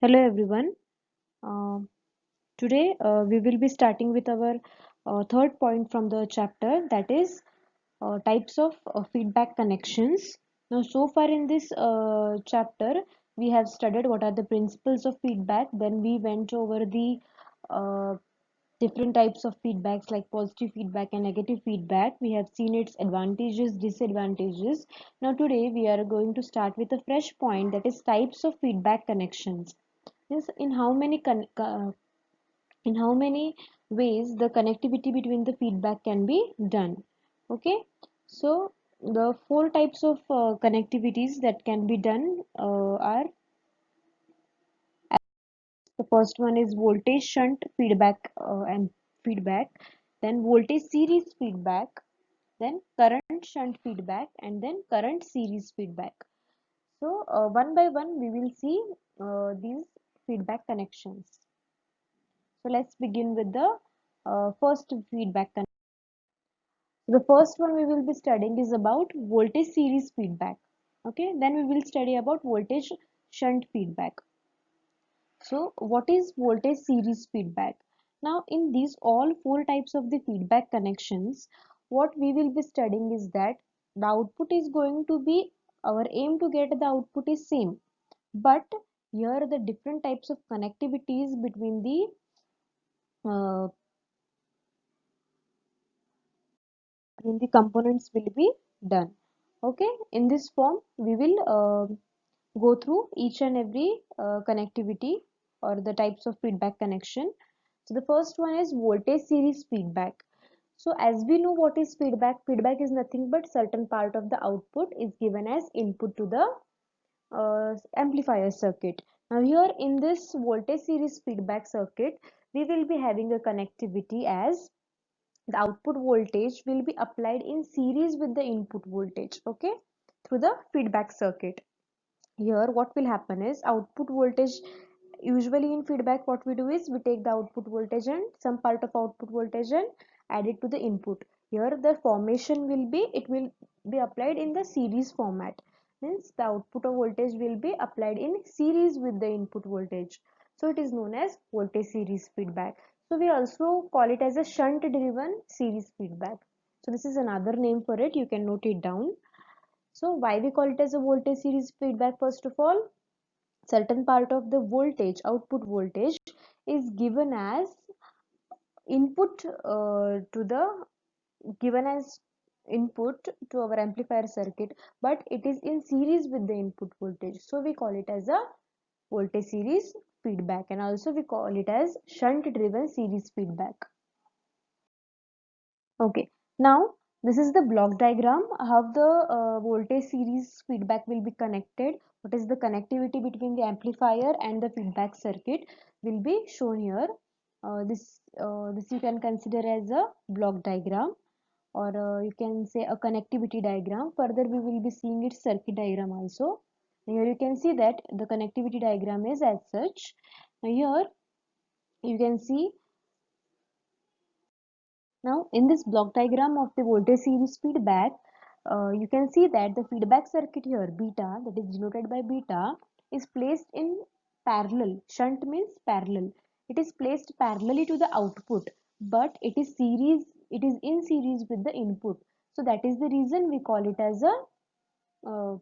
Hello everyone. Uh, Today we will be starting with our third point from the chapter, that is types of feedback connections. Now, so far in this chapter, we have studied what are the principles of feedback. Then we went over the uh, different types of feedbacks like positive feedback and negative feedback. We have seen its advantages, disadvantages. Now, today we are going to start with a fresh point, that is types of feedback connections. Means in how many ways the connectivity between the feedback can be done. Okay, so the four types of connectivities that can be done are, the first one is voltage shunt feedback and feedback, then voltage series feedback, then current shunt feedback, and then current series feedback. So one by one we will see these feedback connections. So let's begin with the first feedback. The first one we will be studying is about voltage series feedback. Okay, then we will study about voltage shunt feedback. So what is voltage series feedback? Now in these all four types of the feedback connections, what we will be studying is that the output is going to be, our aim to get the output is same, but here the different types of connectivities uh, between the components will be done. Okay, in this form we will go through each and every connectivity or the types of feedback connection. So the first one is voltage series feedback. So as we know what is feedback, feedback is nothing but certain part of the output is given as input to the amplifier circuit. Now here in this voltage series feedback circuit, we will be having a connectivity as the output voltage will be applied in series with the input voltage, okay, through the feedback circuit. Here what will happen is output voltage, usually in feedback what we do is we take the output voltage and some part of output voltage and add it to the input. Here the formation will be, it will be applied in the series format, means the output of voltage will be applied in series with the input voltage. So it is known as voltage series feedback. So we also call it as a shunt driven series feedback. So this is another name for it, you can note it down. So why we call it as a voltage series feedback? First of all, certain part of the voltage, output voltage, is given as input to the given as input to our amplifier circuit, but it is in series with the input voltage. So we call it as a voltage series feedback, and also we call it as shunt driven series feedback. Okay, now this is the block diagram how the voltage series feedback will be connected. What is the connectivity between the amplifier and the feedback circuit will be shown here. This you can consider as a block diagram, or you can say a connectivity diagram. Further we will be seeing its circuit diagram also. Here you can see that the connectivity diagram is as such. Now here you can see, now in this block diagram of the voltage series feedback, you can see that the feedback circuit here, beta, that is denoted by beta, is placed in parallel. Shunt means parallel. It is placed parallelly to the output, but it is in series with the input. So that is the reason we call it as a uh,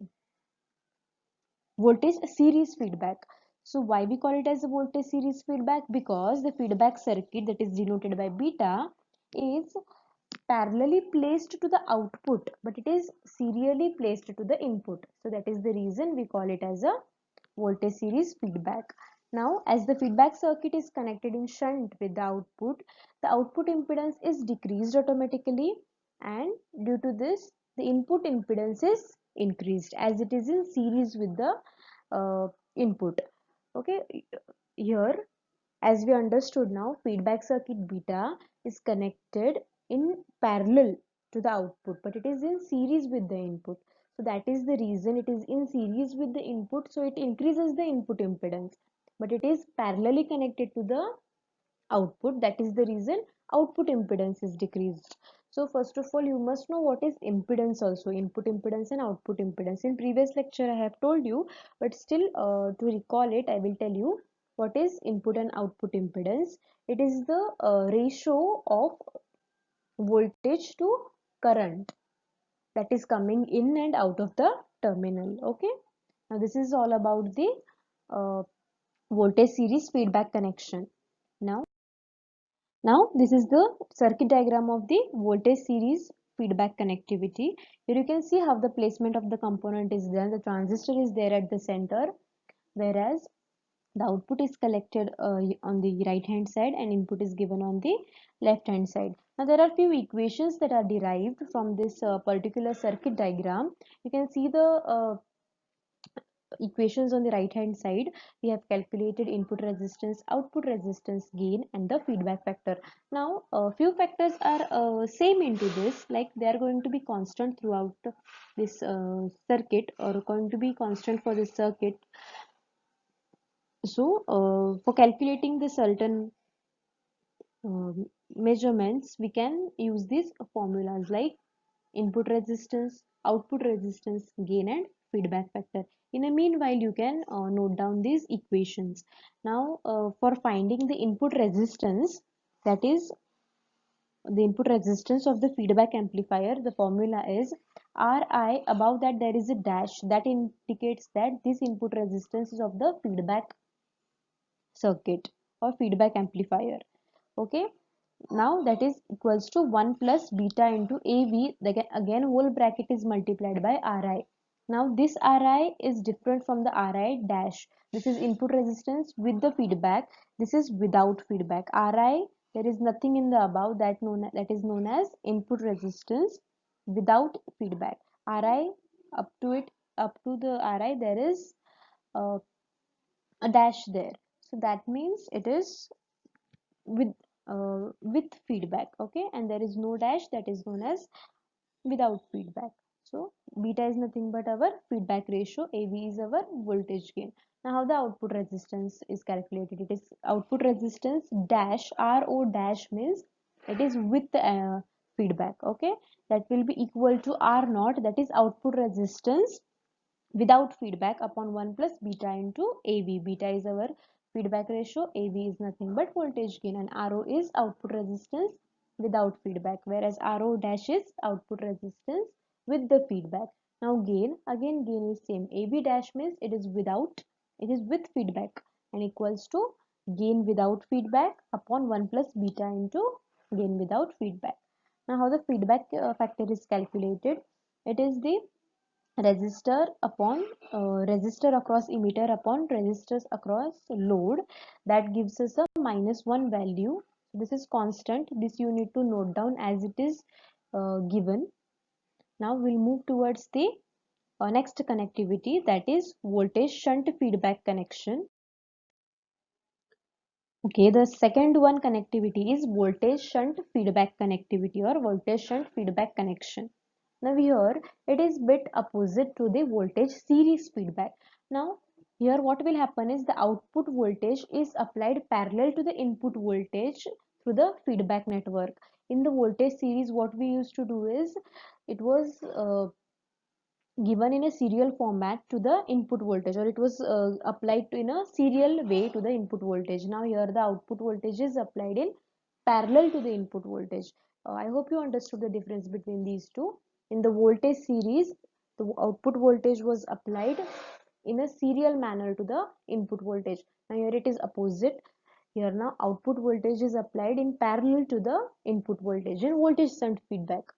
voltage series feedback. So why we call it as a voltage series feedback? Because the feedback circuit, that is denoted by beta, is parallelly placed to the output, but it is serially placed to the input. So that is the reason we call it as a voltage series feedback. Now as the feedback circuit is connected in shunt with the output impedance is decreased automatically, and due to this the input impedance is increased as it is in series with the input. Okay, here as we understood, now feedback circuit beta is connected in parallel to the output, but it is in series with the input. So that is the reason it is in series with the input, so it increases the input impedance, but it is parallelly connected to the output. That is the reason output impedance is decreased. So first of all, you must know what is impedance also, input impedance and output impedance. In previous lecture I have told you, but still to recall it, I will tell you what is input and output impedance. It is the ratio of voltage to current that is coming in and out of the terminal. Okay, now this is all about the uh, voltage series feedback connection. Now this is the circuit diagram of the voltage series feedback connectivity. Here you can see how the placement of the component is there. The transistor is there at the center, whereas the output is collected on the right hand side and input is given on the left hand side. Now there are few equations that are derived from this particular circuit diagram. You can see the equations on the right hand side. We have calculated input resistance, output resistance, gain, and the feedback factor. Now a few factors are same into this, like they are going to be constant throughout this circuit, or going to be constant for this circuit. So for calculating the certain measurements, we can use these formulas like input resistance, output resistance, gain, and feedback factor. In a meanwhile, you can note down these equations. Now for finding the input resistance, that is the input resistance of the feedback amplifier, the formula is Ri. Above that there is a dash that indicates that this input resistance is of the feedback circuit or feedback amplifier. Okay, now that is equals to 1 plus beta into AV. Again whole bracket is multiplied by Ri. Now this Ri is different from the Ri dash. This is input resistance with the feedback. This is without feedback. Ri, there is nothing in the above, that is known as input resistance without feedback. Ri, up to it, up to the Ri, there is uh, a dash there. So that means it is with feedback. Okay, and there is no dash, that is known as without feedback. So beta is nothing but our feedback ratio, AV is our voltage gain. Now how the output resistance is calculated? It is output resistance dash, RO dash means it is with feedback. Okay, that will be equal to R naught, that is output resistance without feedback, upon 1 plus beta into AV. Beta is our feedback ratio, AV is nothing but voltage gain, and RO is output resistance without feedback, whereas RO dash is output resistance with the feedback. Now gain, again gain is same. AV dash means it is with feedback, and equals to gain without feedback upon 1 plus beta into gain without feedback. Now how the feedback factor is calculated? It is the resistor upon resistor across emitter upon resistors across load, that gives us a -1 value. This is constant, this you need to note down as it is given. Now we'll move towards the next connectivity, that is voltage shunt feedback connection. Okay, the second one connectivity is voltage shunt feedback connectivity or voltage shunt feedback connection. Now here it is bit opposite to the voltage series feedback. Now here what will happen is the output voltage is applied parallel to the input voltage through the feedback network. In the voltage series, what we used to do is it was given in a serial format to the input voltage, or it was applied to in a serial way to the input voltage. Now here the output voltage is applied in parallel to the input voltage. I hope you understood the difference between these two. In the voltage series, the output voltage was applied in a serial manner to the input voltage. Now here it is opposite. Here now output voltage is applied in parallel to the input voltage in voltage shunt feedback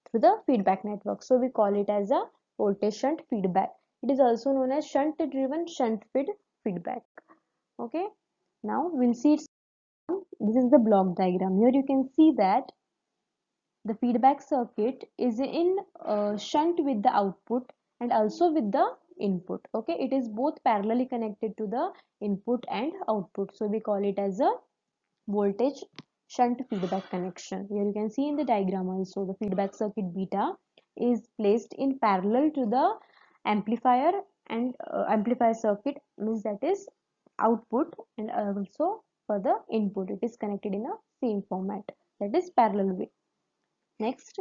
through the feedback network. So we call it as a voltage shunt feedback. It is also known as shunt driven shunt feedback. Okay, now we'll see it. This is the block diagram. Here you can see that the feedback circuit is in shunt with the output and also with the input. Okay, it is both parallelly connected to the input and output. So we call it as a voltage shunt feedback connection. Here you can see in the diagram also the feedback circuit beta is placed in parallel to the amplifier, and amplifier circuit means that is output, and also for the input. It is connected in a same format, that is parallel way. Next,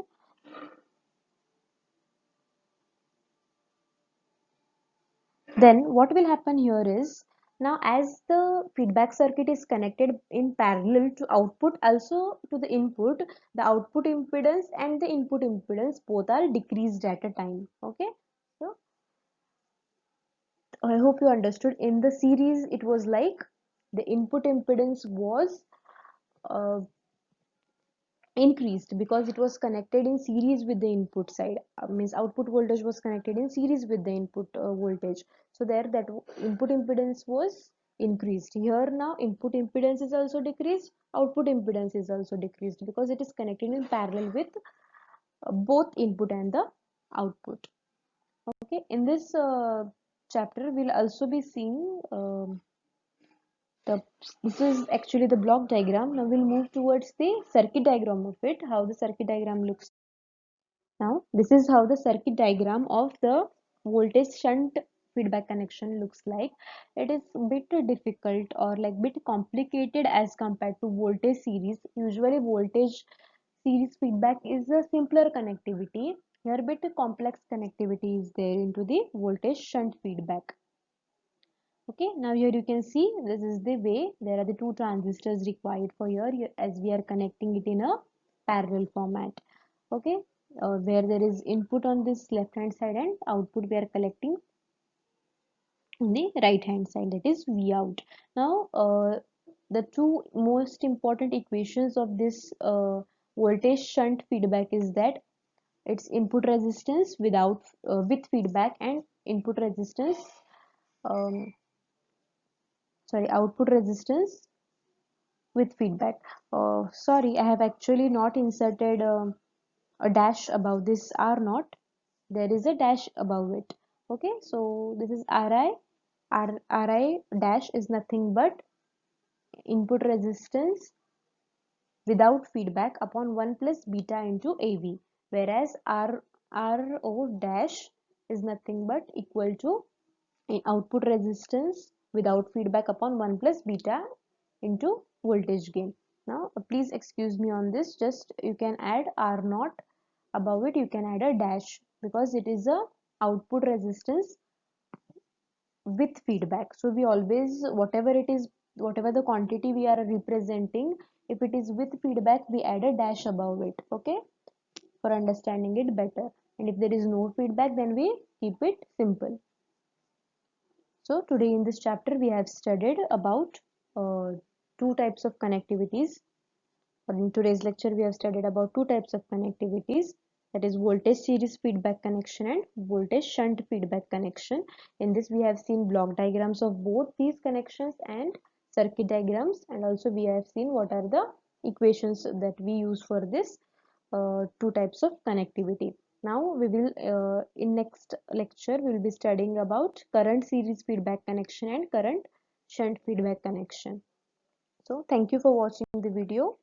then what will happen here is, now as the feedback circuit is connected in parallel to output also to the input, the output impedance and the input impedance both are decreased at a time. Okay, so I hope you understood. In the series it was like the input impedance was uh, increased because it was connected in series with the input side, means output voltage was connected in series with the input voltage, so there that input impedance was increased. Here now input impedance is also decreased, output impedance is also decreased because it is connected in parallel with both input and the output. Okay, in this chapter we'll also be seeing the this is actually the block diagram. Now we'll move towards the circuit diagram of it, how the circuit diagram looks. Now this is how the circuit diagram of the voltage shunt feedback connection looks like. It is a bit difficult or like bit complicated as compared to voltage series. Usually voltage series feedback is a simpler connectivity. Here bit complex connectivity is there into the voltage shunt feedback. Okay, now here you can see this is the way. There are the two transistors required for here as we are connecting it in a parallel format. Okay, where there is input on this left hand side and output we are collecting on the right hand side, that is V out. Now the two most important equations of this voltage shunt feedback is that its input resistance without with feedback and input resistance um, sorry output resistance with feedback. Sorry, I have actually not inserted a dash above this R naught. There is a dash above it. Okay, so this is Ri. Ri dash is nothing but input resistance without feedback upon 1 plus beta into AV, whereas Ro dash is nothing but equal to output resistance without feedback upon 1 plus beta into voltage gain. Now please excuse me on this, just you can add R naught above it, you can add a dash because it is a output resistance with feedback. So we always, whatever it is, whatever the quantity we are representing, if it is with feedback we add a dash above it. Okay, for understanding it better. And if there is no feedback then we keep it simple. So today in this chapter we have studied about two types of connectivities. Or in today's lecture we have studied about two types of connectivities, that is voltage series feedback connection and voltage shunt feedback connection. In this we have seen block diagrams of both these connections and circuit diagrams, and also we have seen what are the equations that we use for this two types of connectivity. Now we will in next lecture we will be studying about current series feedback connection and current shunt feedback connection. So thank you for watching the video.